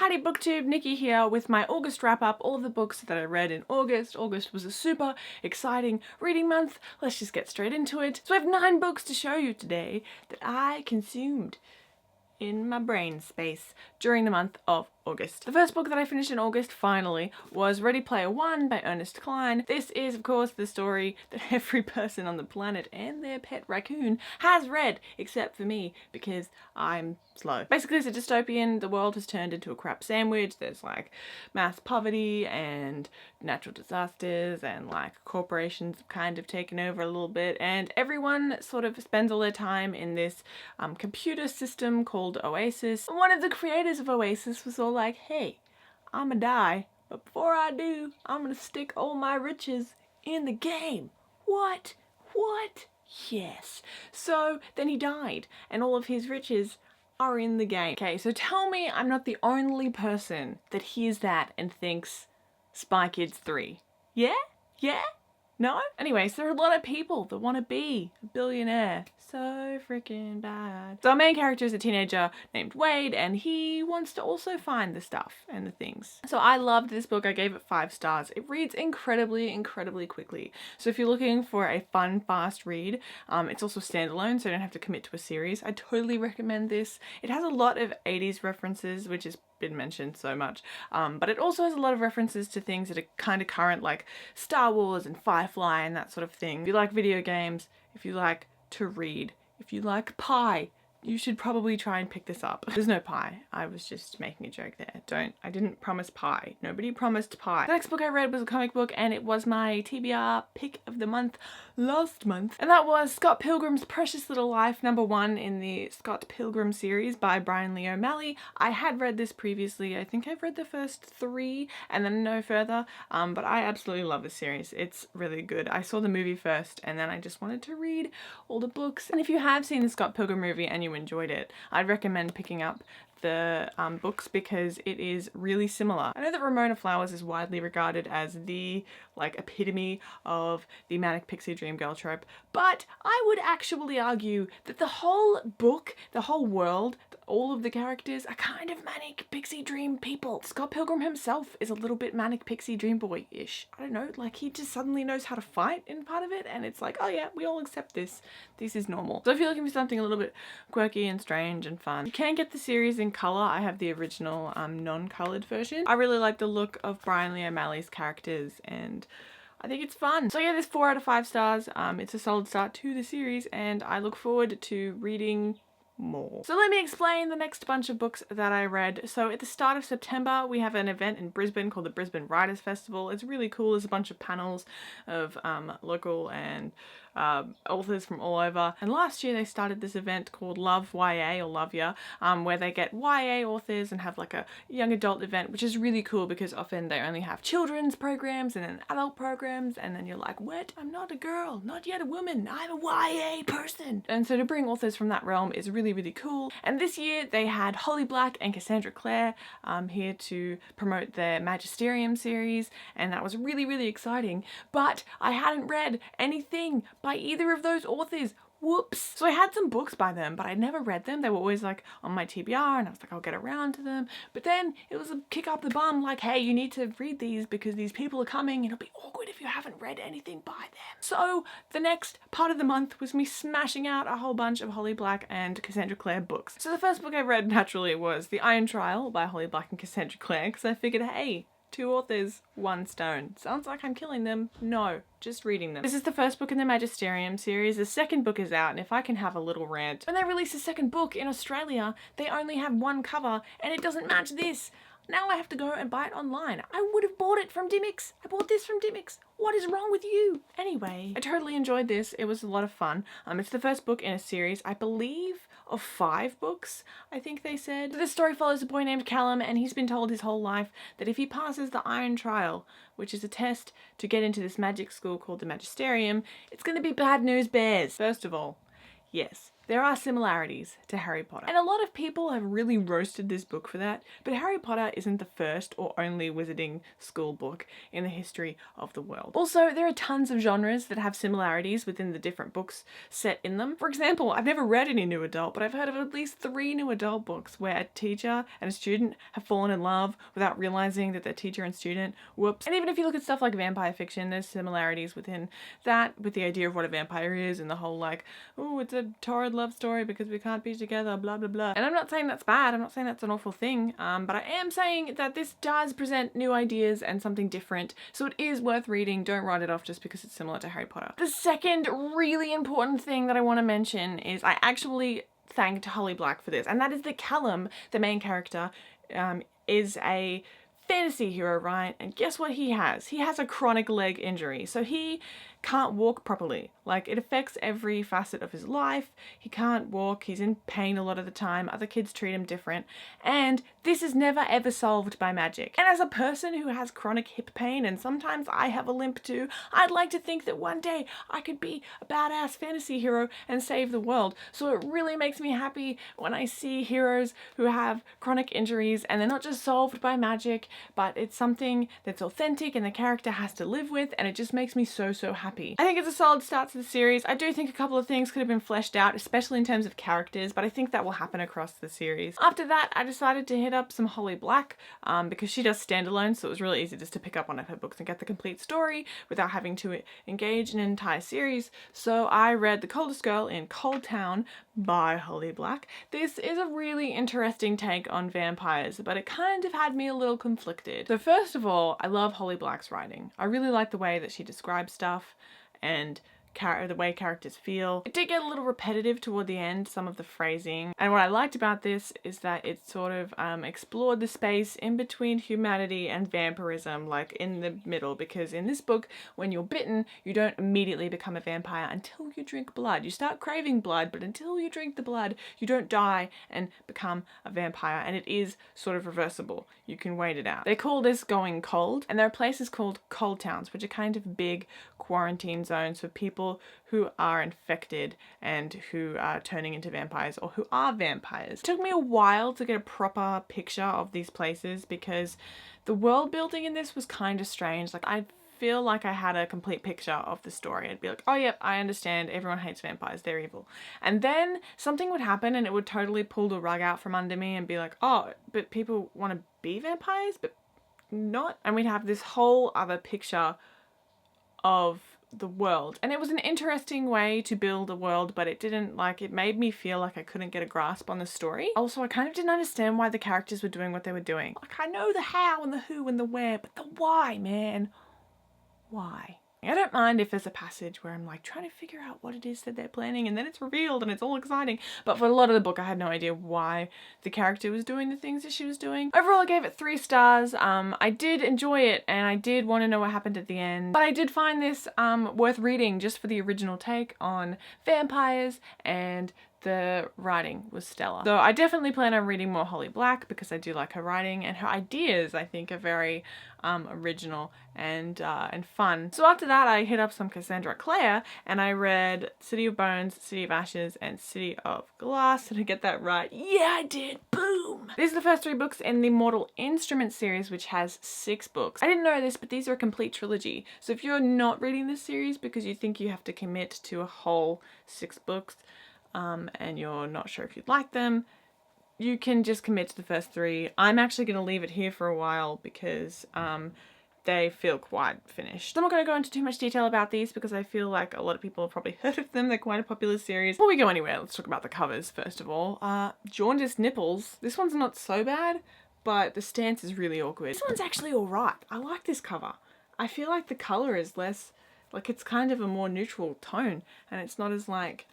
Howdy BookTube, Nikki here with my August wrap up, all of the books that I read in August. August was a super exciting reading month. Let's just get straight into it. So I have 9 books to show you today that I consumed in my brain space during the month of August. The first book that I finished in August, finally, was Ready Player One by Ernest Cline. This is, of course, the story that every person on the planet and their pet raccoon has read, except for me, because I'm slow. Basically, it's a dystopian. The world has turned into a crap sandwich. There's like mass poverty and natural disasters, and like corporations have kind of taken over a little bit, and everyone sort of spends all their time in this computer system called Oasis. And one of the creators of Oasis was all like, hey, I'ma die, but before I do, I'm gonna stick all my riches in the game. What? Yes. So then he died, and all of his riches are in the game. Okay, so tell me I'm not the only person that hears that and thinks Spy Kids 3. Yeah? No? Anyways, there are a lot of people that want to be a billionaire. So freaking bad. So our main character is a teenager named Wade, and he wants to also find the stuff and the things. So I loved this book. I gave it 5 stars. It reads incredibly quickly. So if you're looking for a fun, fast read, it's also standalone, so you don't have to commit to a series. I totally recommend this. It has a lot of 80s references, which is been mentioned so much, but it also has a lot of references to things that are kind of current, like Star Wars and Firefly and that sort of thing. If you like video games, if you like to read, if you like pie, you should probably try and pick this up. There's no pie. I was just making a joke there. I didn't promise pie. Nobody promised pie. The next book I read was a comic book, and it was my TBR pick of the month last month. And that was Scott Pilgrim's Precious Little Life, #1 in the Scott Pilgrim series by Brian Lee O'Malley. I had read this previously. I think I've read the first 3 and then no further, but I absolutely love this series. It's really good. I saw the movie first, and then I just wanted to read all the books. And if you have seen the Scott Pilgrim movie and you enjoyed it, I'd recommend picking up the books because it is really similar. I know that Ramona Flowers is widely regarded as the epitome of the manic pixie dream girl trope, but I would actually argue that the whole book, the whole world, all of the characters are kind of manic pixie dream people. Scott Pilgrim himself is a little bit manic pixie dream boy-ish. I don't know, like he just suddenly knows how to fight in part of it, and it's like, oh yeah, we all accept this. This is normal. So if you're looking for something a little bit quirky and strange and fun, you can get the series in colour. I have the original non-coloured version. I really like the look of Brian Lee O'Malley's characters, and I think it's fun. So yeah, this 4 out of 5 stars. It's a solid start to the series, and I look forward to reading more. So let me explain the next bunch of books that I read. So at the start of September, we have an event in Brisbane called the Brisbane Writers Festival. It's really cool. There's a bunch of panels of local and authors from all over. And last year they started this event called Love YA or Love Ya, where they get YA authors and have like a young adult event, which is really cool because often they only have children's programs and then adult programs, and then you're like, what? I'm not a girl, not yet a woman, I'm a YA person. And so to bring authors from that realm is really cool. And this year they had Holly Black and Cassandra Clare here to promote their Magisterium series, and that was really exciting. But I hadn't read anything by either of those authors. Whoops. So I had some books by them, but I never read them. They were always like on my TBR, and I was like, I'll get around to them. But then it was a kick up the bum, like, hey, you need to read these because these people are coming, and it'll be awkward if you haven't read anything by them. So the next part of the month was me smashing out a whole bunch of Holly Black and Cassandra Clare books. So the first book I read naturally was The Iron Trial by Holly Black and Cassandra Clare, because I figured, hey, 2 authors, 1 stone. Sounds like I'm killing them. No, just reading them. This is the first book in the Magisterium series. The second book is out, and if I can have a little rant. When they release a second book in Australia, they only have 1 cover, and it doesn't match this. Now I have to go and buy it online. I would have bought it from Dimmicks. I bought this from Dimmicks. What is wrong with you? Anyway, I totally enjoyed this. It was a lot of fun. It's the first book in a series, I believe, of 5 books, I think they said. So this story follows a boy named Callum, and he's been told his whole life that if he passes the Iron Trial, which is a test to get into this magic school called the Magisterium, it's gonna be bad news bears. First of all, yes, there are similarities to Harry Potter. And a lot of people have really roasted this book for that, but Harry Potter isn't the first or only wizarding school book in the history of the world. Also, there are tons of genres that have similarities within the different books set in them. For example, I've never read any new adult, but I've heard of at least 3 new adult books where a teacher and a student have fallen in love without realizing that they're teacher and student. Whoops. And even if you look at stuff like vampire fiction, there's similarities within that, with the idea of what a vampire is and the whole like, oh, it's a torrid love story because we can't be together, blah blah blah. And I'm not saying that's bad, I'm not saying that's an awful thing, but I am saying that this does present new ideas and something different, so it is worth reading. Don't write it off just because it's similar to Harry Potter. The second really important thing that I want to mention is I actually thanked Holly Black for this, and that is that Callum, the main character, is a fantasy hero, right? And guess what he has? He has a chronic leg injury, so he can't walk properly. Like, it affects every facet of his life. He can't walk, he's in pain a lot of the time, other kids treat him different, and this is never ever solved by magic. And as a person who has chronic hip pain, and sometimes I have a limp too, I'd like to think that one day I could be a badass fantasy hero and save the world. So it really makes me happy when I see heroes who have chronic injuries and they're not just solved by magic, but it's something that's authentic and the character has to live with, and it just makes me so happy. I think it's a solid start to the series. I do think a couple of things could have been fleshed out, especially in terms of characters, but I think that will happen across the series. After that, I decided to hit up some Holly Black because she does standalone, so it was really easy just to pick up one of her books and get the complete story without having to engage in an entire series. So I read The Coldest Girl in Coldtown by Holly Black. This is a really interesting take on vampires, but it kind of had me a little conflicted. So first of all, I love Holly Black's writing. I really like the way that she describes stuff and the way characters feel. It did get a little repetitive toward the end, some of the phrasing, and what I liked about this is that it sort of explored the space in between humanity and vampirism, like in the middle, because in this book, when you're bitten, you don't immediately become a vampire until you drink blood. You start craving blood, but until you drink the blood, you don't die and become a vampire, and it is sort of reversible. You can wait it out. They call this going cold, and there are places called cold towns, which are kind of big quarantine zones for people who are infected and who are turning into vampires or who are vampires. It took me a while to get a proper picture of these places because the world building in this was kind of strange. Like, I feel like I had a complete picture of the story. I'd be like, oh yep, I understand, everyone hates vampires, they're evil. And then something would happen and it would totally pull the rug out from under me and be like, oh, but people want to be vampires, but not. And we'd have this whole other picture of the world, and it was an interesting way to build a world, but it didn't, like, it made me feel like I couldn't get a grasp on the story. Also, I kind of didn't understand why the characters were doing what they were doing. Like, I know the how and the who and the where, but the why, man. Why? I don't mind if there's a passage where I'm like trying to figure out what it is that they're planning and then it's revealed and it's all exciting, but for a lot of the book I had no idea why the character was doing the things that she was doing. Overall, I gave it 3 stars. I did enjoy it and I did want to know what happened at the end, but I did find this worth reading just for the original take on vampires, and the writing was stellar. So I definitely plan on reading more Holly Black because I do like her writing, and her ideas I think are very original and fun. So after that I hit up some Cassandra Clare and I read City of Bones, City of Ashes, and City of Glass. Did I get that right? Yeah, I did. Boom! These are the first 3 books in the Mortal Instruments series, which has 6 books. I didn't know this, but these are a complete trilogy. So if you're not reading this series because you think you have to commit to a whole 6 books, and you're not sure if you'd like them, you can just commit to the first 3. I'm actually going to leave it here for a while because they feel quite finished. I'm not going to go into too much detail about these because I feel like a lot of people have probably heard of them. They're quite a popular series. Before we go anywhere, let's talk about the covers first of all. Jaundiced Nipples. This one's not so bad, but the stance is really awkward. This one's actually alright. I like this cover. I feel like the colour is less, like, it's kind of a more neutral tone and it's not as like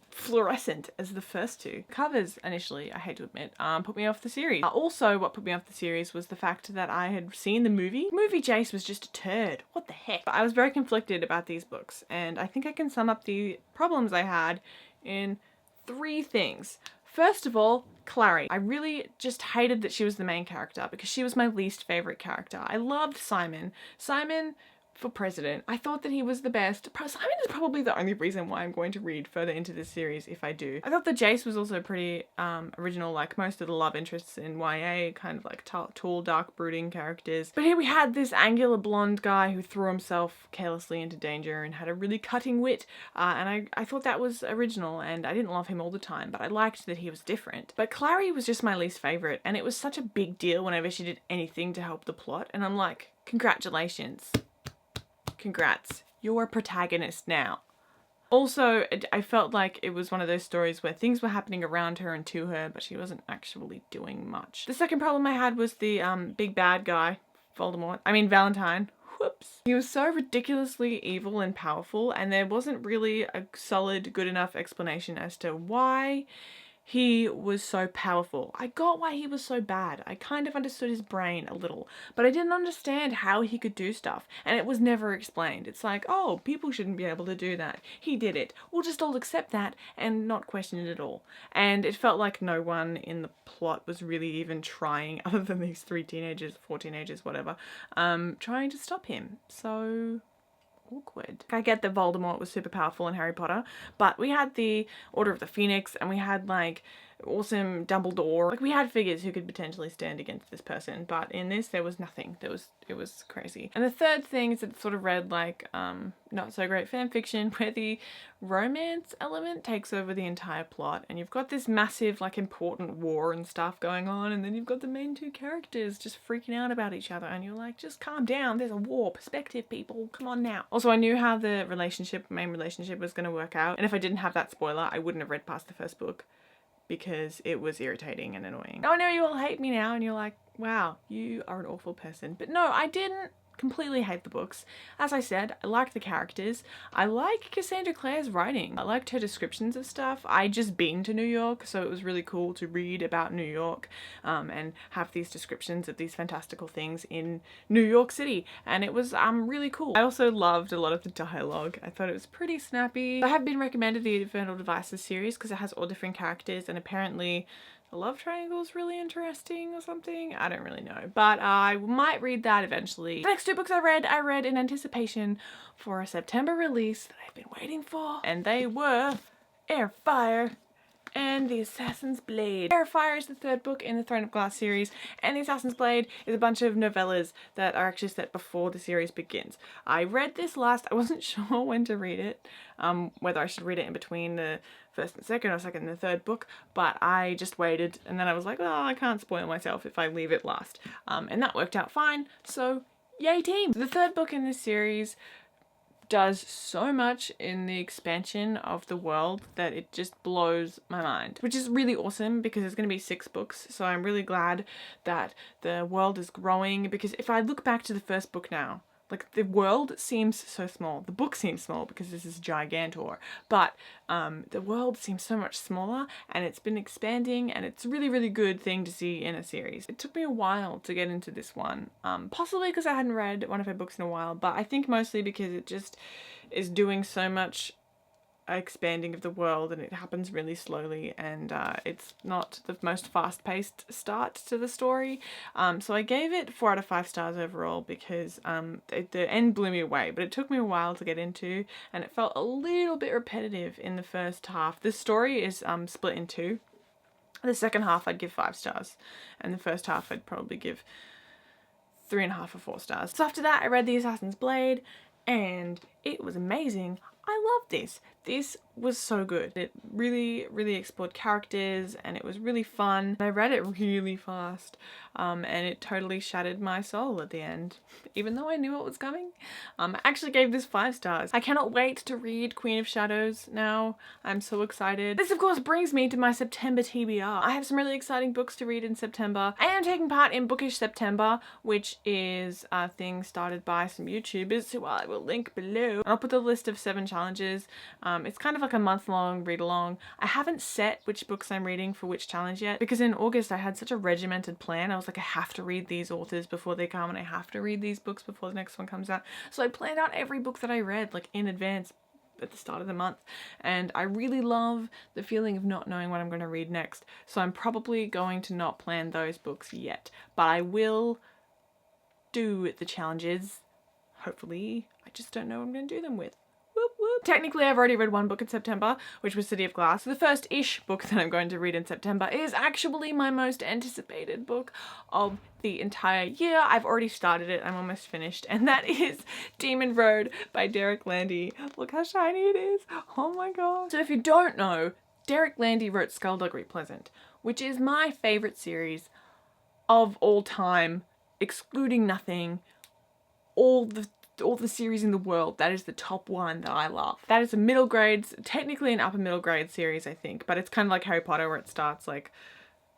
fluorescent as the first 2. Covers initially, I hate to admit, put me off the series. Also, what put me off the series was the fact that I had seen the movie. Movie Jace was just a turd. What the heck? But I was very conflicted about these books, and I think I can sum up the problems I had in 3 things. First of all, Clary. I really just hated that she was the main character because she was my least favorite character. I loved Simon. Simon for president. I thought that he was the best. Simon is probably the only reason why I'm going to read further into this series if I do. I thought that Jace was also pretty original, like most of the love interests in YA, kind of like tall, dark, brooding characters. But here we had this angular blonde guy who threw himself carelessly into danger and had a really cutting wit, and I thought that was original, and I didn't love him all the time, but I liked that he was different. But Clary was just my least favourite, and it was such a big deal whenever she did anything to help the plot, and I'm like, congratulations. Congrats, you're a protagonist now. Also, I felt like it was one of those stories where things were happening around her and to her, but she wasn't actually doing much. The second problem I had was the big bad guy, Valentine. Whoops. He was so ridiculously evil and powerful, and there wasn't really a solid, good enough explanation as to why he was so powerful. I got why he was so bad. I kind of understood his brain a little, but I didn't understand how he could do stuff, and it was never explained. It's like, oh, people shouldn't be able to do that. He did it. We'll just all accept that and not question it at all. And it felt like no one in the plot was really even trying, other than these 4 teenagers, whatever, trying to stop him. So awkward. I get that Voldemort was super powerful in Harry Potter, but we had the Order of the Phoenix, and we had like awesome Dumbledore. Like, we had figures who could potentially stand against this person, but in this there was nothing. It was crazy. And the third thing is that it sort of read like not so great fan fiction, where the romance element takes over the entire plot, and you've got this massive like important war and stuff going on, and then you've got the main 2 characters just freaking out about each other, and you're like, just calm down, there's a war. Perspective, people, come on now. Also, I knew how the main relationship was going to work out, and if I didn't have that spoiler, I wouldn't have read past the first book, because it was irritating and annoying. I know you all hate me now, and you're like, wow, you are an awful person. But no, I didn't completely hate the books. As I said, I liked the characters. I like Cassandra Clare's writing. I liked her descriptions of stuff. I'd just been to New York, so it was really cool to read about New York and have these descriptions of these fantastical things in New York City, and it was really cool. I also loved a lot of the dialogue. I thought it was pretty snappy. I have been recommended the Infernal Devices series because it has all different characters, and apparently the love triangle is really interesting or something. I don't really know, but I might read that eventually. The next 2 books I read in anticipation for a September release that I've been waiting for, and they were Airfire and The Assassin's Blade. Airfire is the 3rd book in the Throne of Glass series, and The Assassin's Blade is a bunch of novellas that are actually set before the series begins. I read this last. I wasn't sure when to read it, whether I should read it in between the first and second or second and the 3rd book, but I just waited, and then I was like, well, I can't spoil myself if I leave it last, and that worked out fine, so yay team! The 3rd book in this series does so much in the expansion of the world that it just blows my mind, which is really awesome because there's going to be 6 books, so I'm really glad that the world is growing, because if I look back to the first book now, like, the world seems so small. The book seems small because this is Gigantor, but the world seems so much smaller, and it's been expanding, and it's a really, really good thing to see in a series. It took me a while to get into this one, possibly because I hadn't read one of her books in a while, but I think mostly because it just is doing so much expanding of the world, and it happens really slowly, and it's not the most fast-paced start to the story, so I gave it 4 out of 5 stars overall, because the end blew me away, but it took me a while to get into, and it felt a little bit repetitive in the first half. The story is split in 2. The second half I'd give 5 stars, and the first half I'd probably give 3.5 or 4 stars. So after that I read The Assassin's Blade, and it was amazing. I love this. This was so good. It really, really explored characters, and it was really fun. I read it really fast, and it totally shattered my soul at the end, even though I knew what was coming. I actually gave this 5 stars. I cannot wait to read Queen of Shadows now. I'm so excited. This of course brings me to my September TBR. I have some really exciting books to read in September. I am taking part in Bookish September, which is a thing started by some YouTubers who I will link below. I'll put the list of 7 challenges. It's kind of like a month-long read-along. I haven't set which books I'm reading for which challenge yet, because in August I had such a regimented plan. I was like, I have to read these authors before they come, and I have to read these books before the next one comes out. So I planned out every book that I read like in advance at the start of the month, and I really love the feeling of not knowing what I'm going to read next. So I'm probably going to not plan those books yet, but I will do the challenges hopefully I just don't know what I'm going to do them with. Whoop, whoop. Technically, I've already read one book in September, which was City of Glass. The first-ish book that I'm going to read in September is actually my most anticipated book of the entire year. I've already started it. I'm almost finished. And that is Demon Road by Derek Landy. Look how shiny it is. Oh my god. So if you don't know, Derek Landy wrote Skullduggery Pleasant, which is my favorite series of all time, excluding Nothing. All the series in the world, that is the top one that I love. That is a middle grade, technically an upper middle grade series, I think, but it's kind of like Harry Potter where it starts like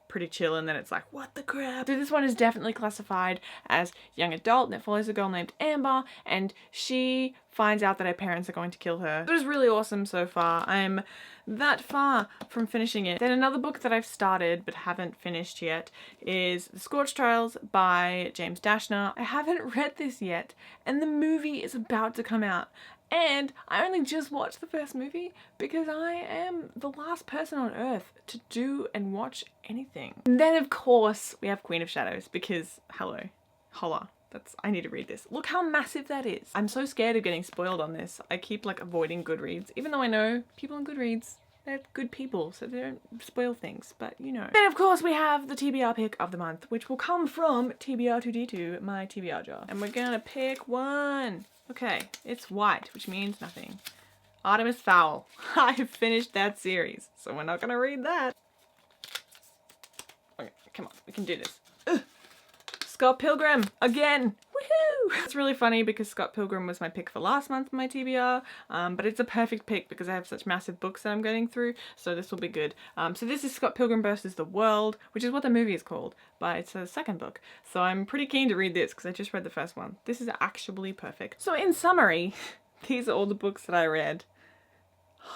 pretty chill and then it's like, what the crap? So this one is definitely classified as young adult, and it follows a girl named Amber, and she finds out that her parents are going to kill her. It was really awesome so far. I'm that far from finishing it. Then another book that I've started but haven't finished yet is The Scorched Trials by James Dashner. I haven't read this yet, and the movie is about to come out. And I only just watched the first movie because I am the last person on earth to do and watch anything. And then of course we have Queen of Shadows because, hello, holla. I need to read this. Look how massive that is. I'm so scared of getting spoiled on this. I keep like avoiding Goodreads, even though I know people on Goodreads, they're good people, so they don't spoil things, but you know. Then of course we have the TBR pick of the month, which will come from TBR2D2, my TBR jar. And we're gonna pick one. Okay, it's white, which means nothing. Artemis Fowl. I've finished that series, so we're not gonna read that. Okay, come on, we can do this. Ugh. Scott Pilgrim, again! Woohoo! It's really funny because Scott Pilgrim was my pick for last month, my TBR, but it's a perfect pick because I have such massive books that I'm getting through, so this will be good. So this is Scott Pilgrim versus the World, which is what the movie is called, but it's a second book. So I'm pretty keen to read this because I just read the first one. This is actually perfect. So in summary, these are all the books that I read.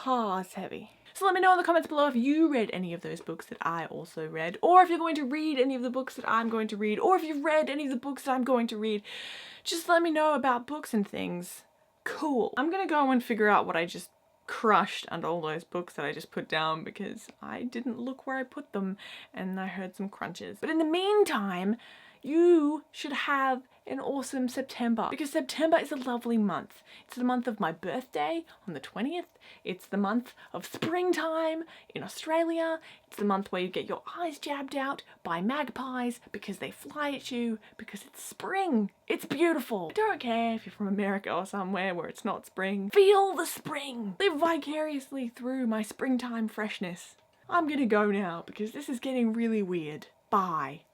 Oh, it's heavy. So let me know in the comments below if you read any of those books that I also read, or if you're going to read any of the books that I'm going to read, or if you've read any of the books that I'm going to read. Just let me know about books and things. Cool. I'm gonna go and figure out what I just crushed under all those books that I just put down because I didn't look where I put them and I heard some crunches. But in the meantime, you should have an awesome September because September is a lovely month. It's the month of my birthday on the 20th. It's the month of springtime in Australia. It's the month where you get your eyes jabbed out by magpies because they fly at you because it's spring. It's beautiful. I don't care if you're from America or somewhere where it's not spring. Feel the spring. Live vicariously through my springtime freshness. I'm gonna go now because this is getting really weird. Bye.